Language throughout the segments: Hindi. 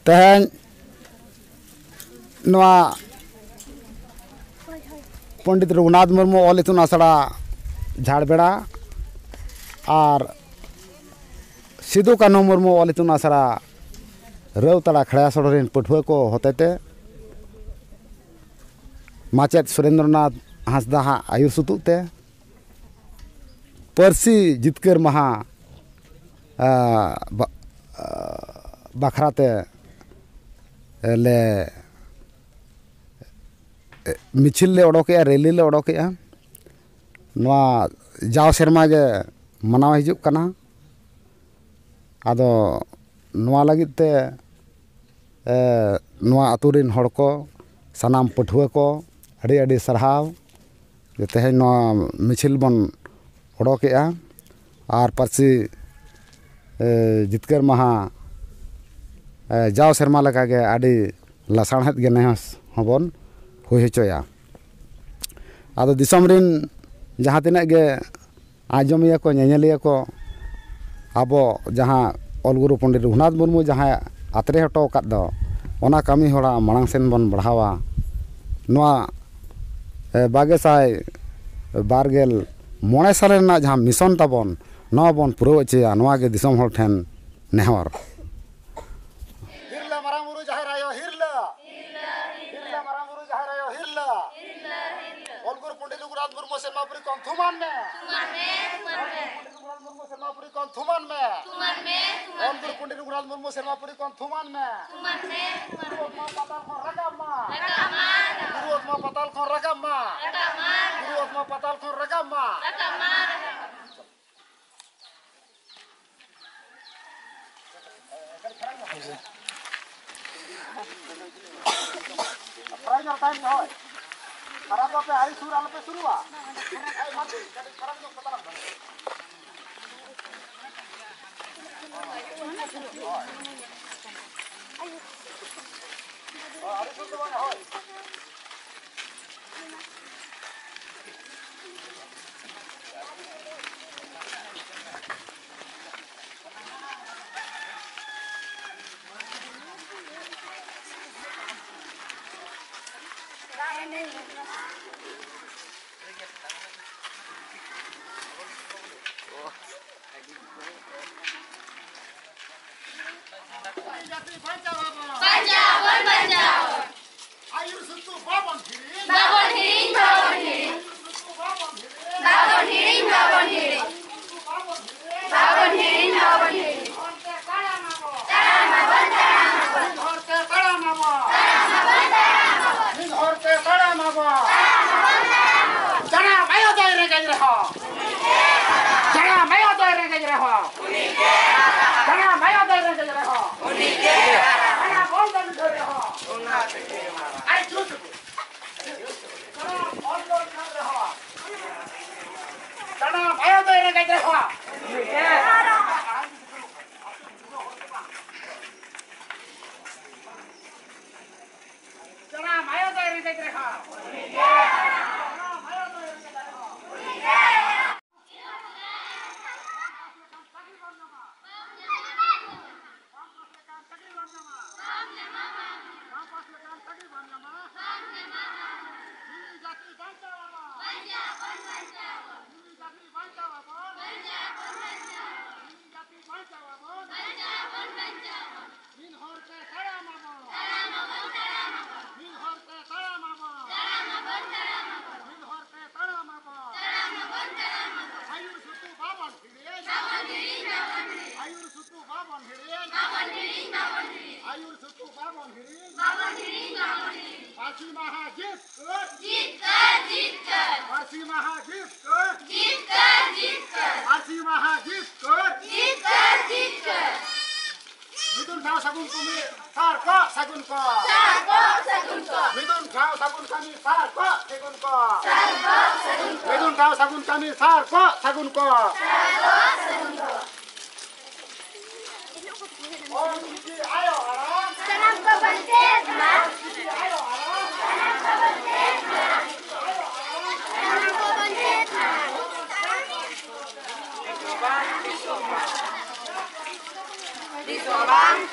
तेहन पंडित रघुनाथ मुर्मू ऑल इतुन आसड़ा झाड़बेड़ा और सिदू कान्हू मुर्मू ऑल इतुन आसड़ा रौतड़ा खड़ासड़ रेन पठुआ को होतेते माचेद सुरेंद्रनाथ हांसदा आयुर सुतुते पारसी जितकर महा बाखराते ले मिचिल ले ओडोके रैली ले ओडोके जाव सेरमा गे मनाव हिजुक कना आदो नवा लगित ते नवा आतुरिन हड़ को सनाम पठुआ को अड़ी अड़ी सरहाव जे तेहेन नवा मिचिल बन ओडोके और पारसी जितकर महा जाव सेरमा लेका गे अड़ी लसाणहेद गे नेहस हबन हुई होचोया आदो दिसम रिन जहाँ तिनाग गे आजमिया को ñeñeliया को आबो जहाँ ऑलगुरु पंडित रघुनाथ मुर्मू जहाँ आतरे हटो काद दो ओना कामी होड़ा मांग सेन बन बढ़ावा नवा 22 मोड़े साल रेना जहाँ मिशन ताबन नवा बन पुराव होचेया नवा गे दिसम हर ठेन नेहर हिरला मारांगुरु जाहेर आयो हिरला हिरला मारांगुरु जाहेर आयो हिरला ऑलगुरु पंडित रघुनाथ मुर्मू सेमापुरी कौन थुमान में मुर्मू सेमापुरी कौन थुमान में ऑलगुरु पंडित रघुनाथ मुर्मू सेमापुरी कौन थुमान में गुरु आत्मा पताल खौन रकम मा गुरु आत्मा पताल खौन रकम मा प्राइजर टाइम में होय खराब पे आई सुर आल पे शुरुआ आई माती खराब जो पता लग अरे सुर तो होय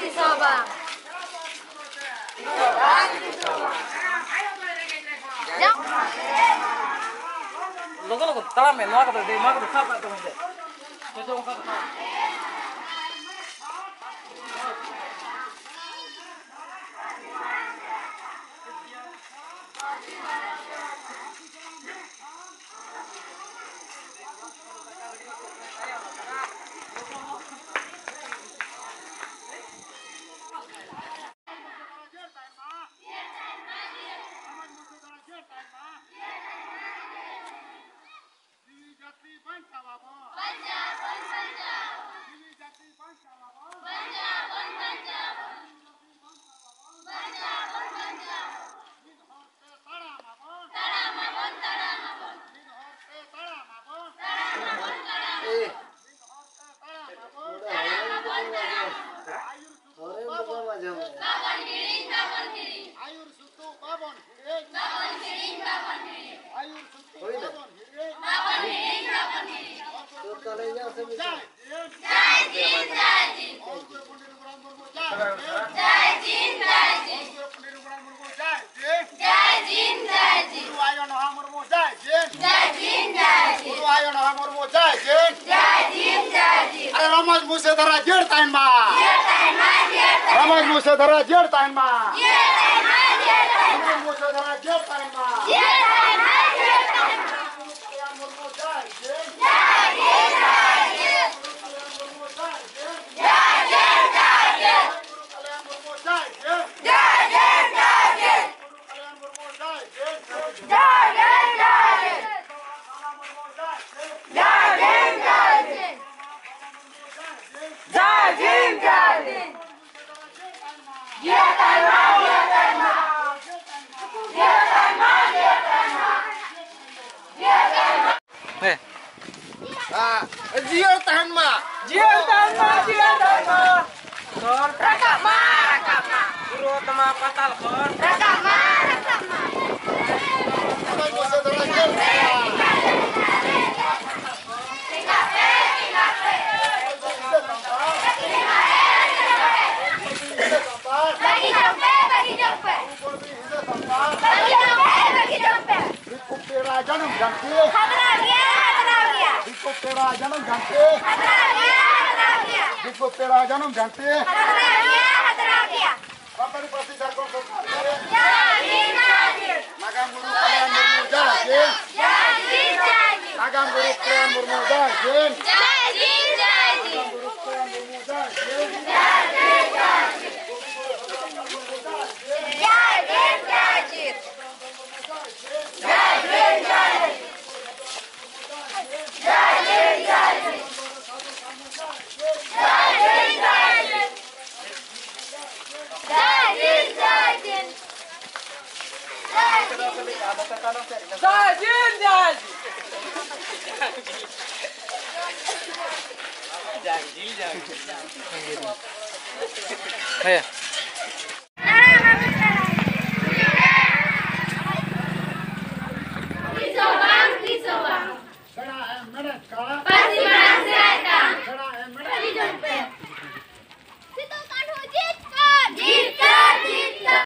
Tisobang. Logo talam ya, mau kata dia, mau kata siapa tu macam. Macam orang kata. Ramaj Musa Dhara Jer Tain Ma. Ramaj Musa Dhara Jer Tain Ma. Ramaj Musa Dhara Jer Tain Ma. Jer Tain Ma. Jer Tain Ma, Jer Tain Ma. Kor rakap ma. Guru tama patal kor. Ramaj Musa Dhara Jer Tain Ma. Janam ganti. Dikut tera janam ganti. Dikut tera janam ganti. Kapari pasti jargon sosial. Magam guru kalian bermuda, Jin. Magam guru kalian bermuda, Jin. Magam guru kalian bermuda, Jin. Jangan.